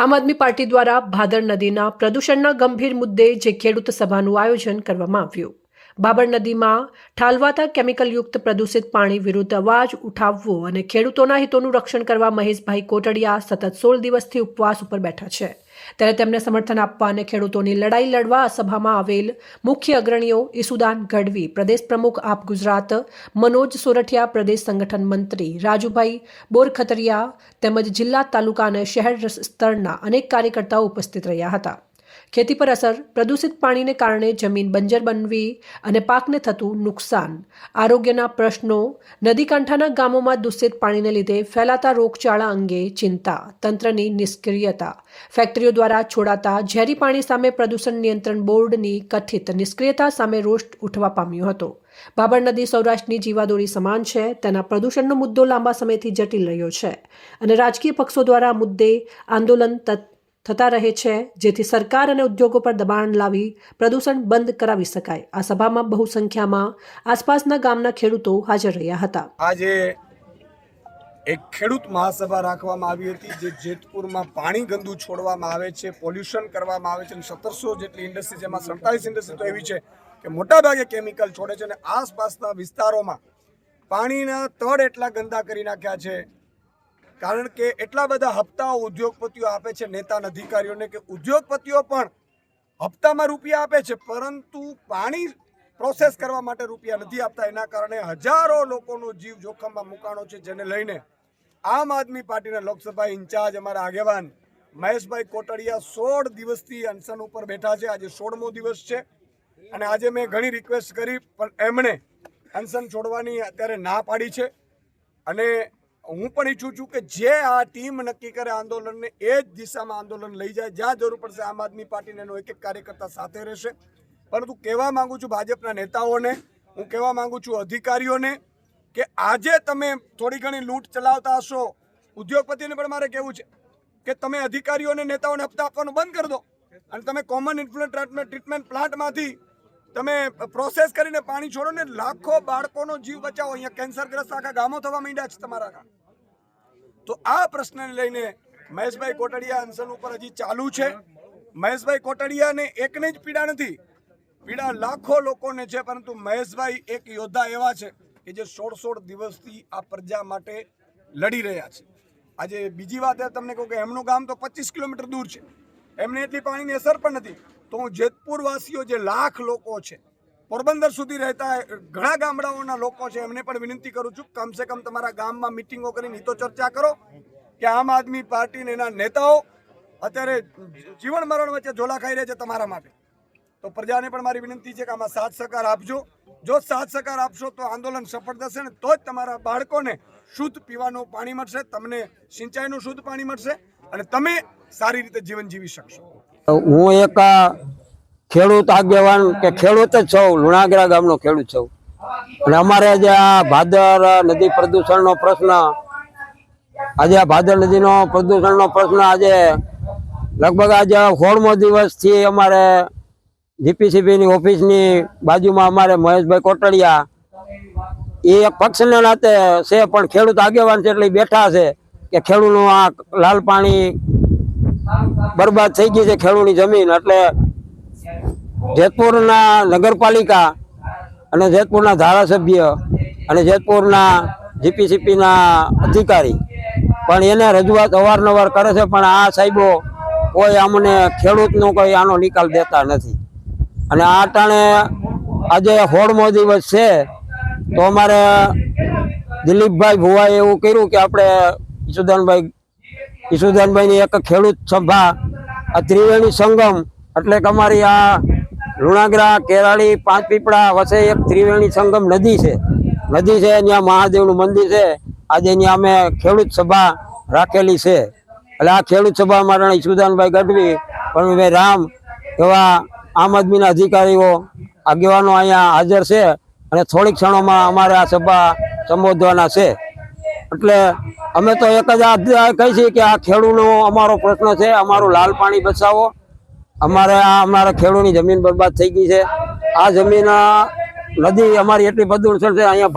આમ આદમી પાર્ટી દ્વારા ભાદર નદીના પ્રદૂષણના ગંભીર મુદ્દે જે ખેડૂત સભાનું આયોજન કરવામાં આવ્યું। બાબર નદીમાં ઠાલવાતા કેમિકલયુક્ત પ્રદૂષિત પાણી વિરુદ્ધ અવાજ ઉઠાવવો અને ખેડૂતોના હિતોનું રક્ષણ કરવા મહેશભાઈ કોટડિયા સતત 16 દિવસથી ઉપવાસ ઉપર બેઠા છે। ત્યારે તેમને સમર્થન આપવા અને ખેડૂતોની લડાઈ લડવા આ સભામાં આવેલ મુખ્ય અગ્રણીઓ ઈસુદાન ગઢવી, પ્રદેશ પ્રમુખ આપ ગુજરાત, મનોજ સોરઠિયા, પ્રદેશ સંગઠન મંત્રી રાજુભાઈ બોરખતરિયા તેમજ જિલ્લા, તાલુકા અને શહેર સ્તરના અનેક કાર્યકર્તાઓ ઉપસ્થિત રહ્યા હતા। ખેતી પર અસર, પ્રદૂષિત પાણીને કારણે જમીન બંજર બનવી અને પાકને થતું નુકસાન, આરોગ્યના પ્રશ્નો, નદી કાંઠાના ગામોમાં દૂષિત પાણીને લીધે ફેલાતા રોગચાળા અંગે ચિંતા, તંત્રની નિષ્ક્રિયતા, ફેક્ટરીઓ દ્વારા છોડાતા ઝેરી પાણી સામે પ્રદૂષણ નિયંત્રણ બોર્ડની કથિત નિષ્ક્રિયતા સામે રોષ ઉઠવા પામ્યો હતો। બાબર નદી સૌરાષ્ટ્રની જીવાદોરી સમાન છે। તેના પ્રદૂષણનો મુદ્દો લાંબા સમયથી જટિલ રહ્યો છે અને રાજકીય પક્ષો દ્વારા મુદ્દે આંદોલન થતા રહે છે, જેથી સરકાર અને ઉદ્યોગો પર દબાણ લાવી પ્રદૂષણ બંધ કરાવી શકાય। આ સભામાં બહુ સંખ્યામાં આસપાસના ગામના ખેડૂતો હાજર રહ્યા હતા। આજે એક ખેડૂત મહાસભા રાખવામાં આવી હતી, જે જેતપુરમાં પાણી ગંદુ છોડવામાં આવે છે, પોલ્યુશન કરવામાં આવે છે અને 1700 જેટલી ઇન્ડસ્ટ્રી, જેમાં 47 ઇન્ડસ્ટ્રી તો એવી છે કે મોટાભાગે કેમિકલ છોડે છે અને આસપાસના વિસ્તારોમાં પાણીના તળ એટલા ગંદા કરી નાખ્યા છે, કારણ કે એટલા બધા હપ્તાઓ ઉદ્યોગપતિઓ આપે છે નેતાના અધિકારીઓને કે ઉદ્યોગપતિઓ પણ હપ્તામાં રૂપિયા આપે છે, પરંતુ પાણી પ્રોસેસ કરવા માટે રૂપિયા નથી આપતા। એના કારણે હજારો લોકોનો જીવ જોખમમાં મુકાણો છે, જેને લઈને આમ આદમી પાર્ટીના લોકસભા ઇન્ચાર્જ અમારા આગેવાન મહેશભાઈ કોટડિયા 16 દિવસથી અનશન ઉપર બેઠા છે। આજે 16મો દિવસ છે અને આજે મેં ઘણી રિક્વેસ્ટ કરી, પણ એમણે અનશન છોડવાની અત્યારે ના પાડી છે અને હું પણ ઈચ્છું છું કે જે આ ટીમ નક્કી કરે આંદોલનને, એ જ દિશામાં આંદોલન લઈ જાય। જ્યાં જરૂર પડશે આમ આદમી પાર્ટીને એનો એક એક કાર્યકર્તા સાથે રહેશે। પરંતુ કહેવા માંગુ છું ભાજપના નેતાઓને, હું કહેવા માંગુ છું અધિકારીઓને કે આજે તમે થોડી ઘણી લૂંટ ચલાવતા હશો, ઉદ્યોગપતિને પણ મારે કહેવું છે કે તમે અધિકારીઓને, નેતાઓને હપ્તા આપવાનું બંધ કરી દો અને તમે કોમન ઇન્ફ્લુએન્ટ ટ્રીટમેન્ટ પ્લાન્ટમાંથી તમે પ્રોસેસ કરીને પાણી છોડો ને લાખો બાળકોનો જીવ બચાવો। અહીંયા કેન્સરગ્રસ્ત આખા ગામો થવા માંડ્યા છે તમારા। તો આ પ્રશ્નને લઈને મહેશભાઈ કોટડિયા અનશન ઉપર હજી ચાલુ છે। મહેશભાઈ કોટડિયાને એકને જ પીડા નથી, પીડા લાખો લોકોને છે, પરંતુ મહેશભાઈ એક યોદ્ધા એવા છે કે જે 16 દિવસથી આ પ્રજા માટે લડી રહ્યા છે। આજે બીજી વાત તમને કહું કે એમનું ગામ તો 25 કિલોમીટર દૂર છે, એમને એટલી પાણીની અસર પણ નથી। તો હું જેતપુર વાસીઓ, જે લાખ લોકો છે, પોરબંદર સુધી રહેતા ઘણા ગામડાઓના લોકો છે, એમને પણ વિનંતી કરું છું, કમસે કમ તમારા ગામમાં મિટિંગો કરીને હિતો ચર્ચા કરો કે આમ આદમી પાર્ટીને એના નેતાઓ અત્યારે જીવન મરણ વચ્ચે ઝોલા ખાઈ રહ્યા છે તમારા માટે। તો પ્રજાને પણ મારી વિનંતી છે કે આમાં સાથ સહકાર આપજો। જો સાથ સહકાર આપશો તો આંદોલન સફળ થશે ને તો જ તમારા બાળકોને શુદ્ધ પીવાનું પાણી મળશે, તમને સિંચાઈનું શુદ્ધ પાણી મળશે અને તમે સારી રીતે જીવન જીવી શકશો। હું એક ખેડૂત આગેવાન કે ખેડૂત જ છું, લુણાગરા ગામનો ખેડૂત છું અને અમારે જે આ ભાદર નદી પ્રદૂષણનો પ્રશ્ન, આજે આ ભાદર નદીનો પ્રદૂષણનો પ્રશ્ન આજે લગભગ આજે 16મો દિવસથી અમારે જીપીસીબીની ઓફિસની બાજુમાં અમારે મહેશભાઈ કોટડિયા એ એક પક્ષના નાતે છે, પણ ખેડૂત આગેવાન છે એટલે બેઠા છે કે ખેડૂતનું આ લાલ પાણી બરબાદ થઈ ગઈ છે, ખેડૂતની જમીન। એટલે જેતપુરના નગરપાલિકા અને જેતપુરના ધારાસભ્ય અને જેતપુરના જીપીસીપીના અધિકારી પણ એને રજૂઆત અવારનવાર કરે છે, પણ આ સાહેબો કોઈ અમને ખેડૂતનો કોઈ આનો નિકાલ દેતા નથી। અને આ ટાણે આજે 16મો દિવસ છે તો અમારે દિલીપભાઈ ભુવાએ એવું કર્યું કે આપણે ઈસુદાનભાઈની એક ખેડૂત સભા, આ ત્રિવેણી સંગમ, એટલે કે અમારી આ લુણાગરા, કેરાળી, પાંચ પીપળા વચ્ચે એક ત્રિવેણી સંગમ નદી છે, ત્યાં મહાદેવનું મંદિર છે। આજે ત્યાં અમે ખેડૂત સભા રાખેલી છે। એટલે આ ખેડૂત સભા મારા ઈસુદાનભાઈ ગઢવી, પરમભાઈ રામ એવા આમ આદમીના અધિકારીઓ આગેવાનો અહીંયા હાજર છે અને થોડીક ક્ષણોમાં અમારે આ સભા સંબોધવાના છે। એટલે અમે તો એક જ કહી છીએ કે આ ખેડૂતનો અમારો પ્રશ્ન છે, અમારું લાલ પાણી બચાવો। અમારા ખેડૂતની જમીન બરબાદ થઈ ગઈ છે। આ જમીન નદી અમારી એટલી પ્રદૂષણ છે, અહીંયા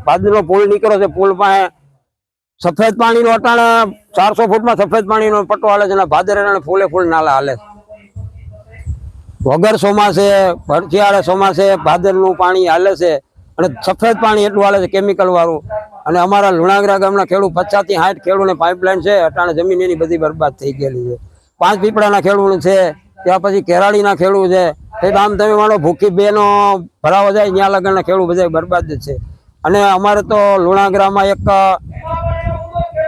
ભાદરનો પુલ નીકળ્યો છે, પુલ પાસે સફેદ પાણીનો અટાણે 400 ફૂટમાં સફેદ પાણીનો પટ્ટો હાલે છે અને ભાદરણા ફૂલે ફૂલ નાલા હાલે છે. વગર ચોમાસે ભરશિયાળે ચોમાસે ભાદરનું પાણી હાલે છે અને સફેદ પાણી એટલું હાલે છે કેમિકલ વાળું. અને અમારા લુણાગરા ગામના ખેડૂત 50 થી 60 ખેડૂતને પાઇપલાઇન છે, અટાણે જમીન એની બધી બરબાદ થઈ ગયેલી છે. 5 પીપળાના ખેડૂત છે, ત્યાં પછી કેરાળીના ખેડૂત છે, તે આમ તમે માનો ભૂખી બેનો ભરાવા જાય ત્યાં લગનના ખેડૂત બધા બરબાદ જ છે. અને અમારે તો લુણાગરામાં એક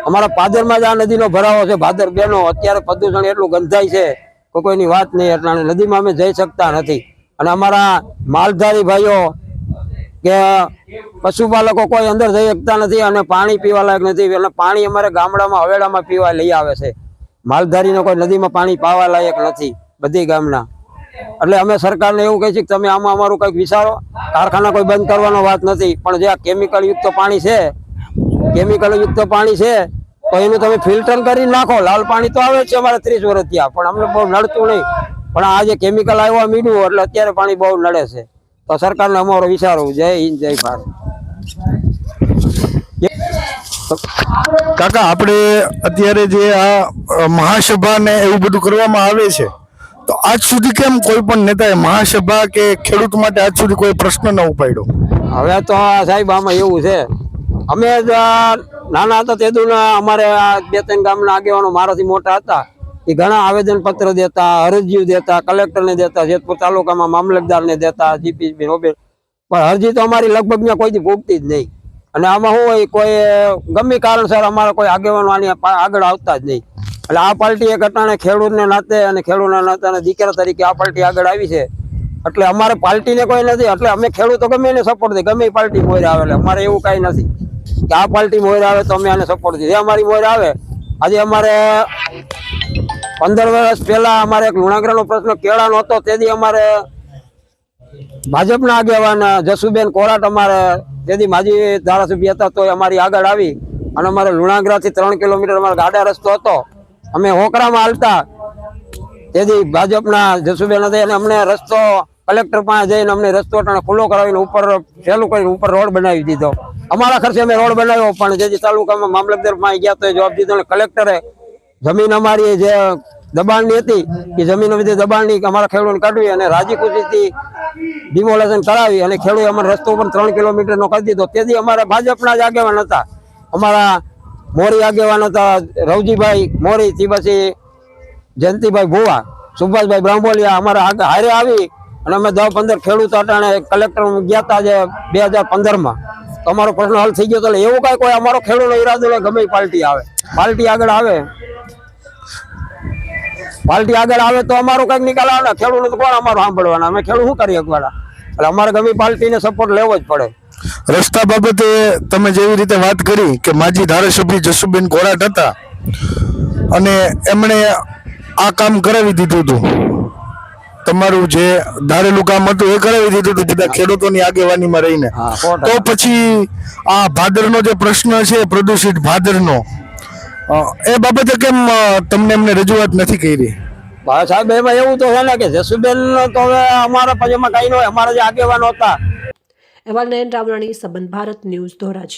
અમારા પાદરમાં જ આ નદીનો ભરાવો છે, ભાદર બેનો. અત્યારે પ્રદૂષણ એટલું ગંધાય છે કે કોઈની વાત નહીં. એટલે નદીમાં અમે જઈ શકતા નથી. અને અમારા માલધારી ભાઈઓ કે પશુપાલકો કોઈ અંદર જઈ શકતા નથી અને પાણી પીવા લાયક નથી. એટલે પાણી અમારે ગામડામાં હવેડામાં પીવા લઈ આવે છે. માલધારીને કોઈ નદીમાં પાણી પાવા લાયક નથી બધી ગામના. એટલે અમે સરકારને એવું કહી છીએ કે તમે આમાં અમારું કંઈક વિચારો. કારખાના કોઈ બંધ કરવાનો વાત નથી, પણ જે આ કેમિકલ યુક્ત પાણી છે, કેમિકલ યુક્ત પાણી છે તો એનું તમે ફિલ્ટર કરી નાખો. લાલ પાણી તો આવે જ છે અમારે 30 વર્ષ થયા, પણ અમને બહુ નડતું નહીં. પણ આ જે કેમિકલ આવ્યા મીડું એટલે અત્યારે પાણી બહુ નડે છે. તો સરકારને અમારો વિચારવું. જય હિન્દ, જય ભારત. કાકા, આપણે અત્યારે જે આ મહાસભા ને એવું બધું કરવામાં આવે છે, તો આજ સુધી કેમ કોઈ પણ નેતાએ મહાસભા કે ખેડૂત માટે આજ સુધી કોઈ પ્રશ્ન ન ઉપાડ્યો? હવે તો સાહેબ આમાં એવું છે, અમે નાના હતા તે અમારે આ 2-3 ગામના આગેવાનો મારાથી મોટા હતા, એ ઘણા આવેદન પત્ર દેતા, અરજીઓ દેતા, કલેક્ટરને દેતા, જેતપુર તાલુકામાં મામલતદારને દેતા, જીપીસી નોબેલ. પણ અરજી તો અમારી લગભગ ત્યાં કોઈથી ભોગતી જ નહીં. અને આમાં શું હોય, કોઈ ગમે કારણસર અમારા કોઈ આગેવાનો આની આગળ આવતા જ નહીં. એટલે આ પાર્ટી એક અટાણે ખેડૂતને નાતે અને ખેડૂતના નાતે અને દીકરા તરીકે આ પાર્ટી આગળ આવી છે. એટલે અમારે પાર્ટીને કોઈ નથી. એટલે અમે ખેડૂતો ગમે એને સપોર્ટ દે, ગમે પાર્ટી મોર આવે. એટલે અમારે એવું કાંઈ નથી કે આ પાર્ટી મોર આવે તો અમે આને સપોર્ટ દઈએ. અમારી મોર આવે. આજે અમારે 15 વર્ષ પહેલા અમારે એક લુણાગરાનો પ્રશ્ન કેળાનો હતો, તેથી અમારે ભાજપના આગેવાન જસુબેન કોરાટ અમારે તેથી માજી ધારાસભ્ય હતા, તો અમારી આગળ આવી અને અમારે લુણાગરાથી 3 કિલોમીટર અમારો ગાડા રસ્તો હતો. અમે હોકરામાં હાલતા, તેથી ભાજપના જસુબેન હતા અને અમને રસ્તો કલેક્ટર પાસે જઈને અમને રસ્તો ખુલ્લો કરાવીને ઉપર સહેલું કરીને ઉપર રોડ બનાવી દીધો. અમારા ખર્ચે અમે રોડ બનાવ્યો, પણ જેથી તાલુકામાં મામલતદાર પાસે ગયા તો જવાબ દીધો અને કલેક્ટરે જમીન અમારી જે દબાણની હતી એ જમીન બધી દબાણની અમારા ખેડૂતોને કાઢવી અને રાજી ખુશીથી ડિમોલેશન કરાવી અને ખેડૂત અમારા રસ્તો ઉપર 3 કિલોમીટરનો કરી દીધો. તેથી અમારા ભાજપના જ આગેવાન હતા, અમારા મોરી આગેવાન હતા રવજીભાઈ મોરી, થી પછી જયંતિભાઈ ભુવા, સુભાષભાઈ બ્રાહ્મોલિયા અમારા હારે આવી અને અમે 10-15 ખેડૂત અટાણે કલેક્ટર ગયા હતા જે 2015માં. તો અમારો પ્રશ્ન હલ થઈ ગયો. એટલે એવું કાંઈ કોઈ અમારો ખેડૂતનો ઈરાદો નહીં, ગમે પાર્ટી આવે, પાર્ટી આગળ આવે, પાર્ટી આગળ આવે તો અમારો કંઈક નિકાલ આવે ને. ખેડૂત તો કોણ અમારું સાંભળવાના? અમે ખેડૂત શું કરીએ એકવાળા? એટલે અમારે ગમે પાર્ટીને સપોર્ટ લેવો જ પડે. રસ્તા બાબતે તમે જેવી રીતે વાત કરી કે માજી ધારાસભ્ય જસુબેન કોરાટ હતા અને એમણે આ કામ કરાવી દીધું હતું, તમારું જે ધારેલું કામ હતું એ કરાવી દીધું હતું બધા ખેડૂતોની આગેવાનીમાં રહીને. તો પછી આ ભાદરનો જે પ્રશ્ન છે, પ્રદૂષિત ભાદરનો, એ બાબતે કેમ તમને એમને રજૂઆત નથી કરી? સાહેબ એમાં એવું તો છે ને કે જસુબેન તો હવે અમારા પછી એમાં કઈ ન હોય. અમારા જે આગેવાનો હતા. અહેવાલ નયન રાવરાણી, સંબંધ ભારત ન્યૂઝ, ધોરાજી.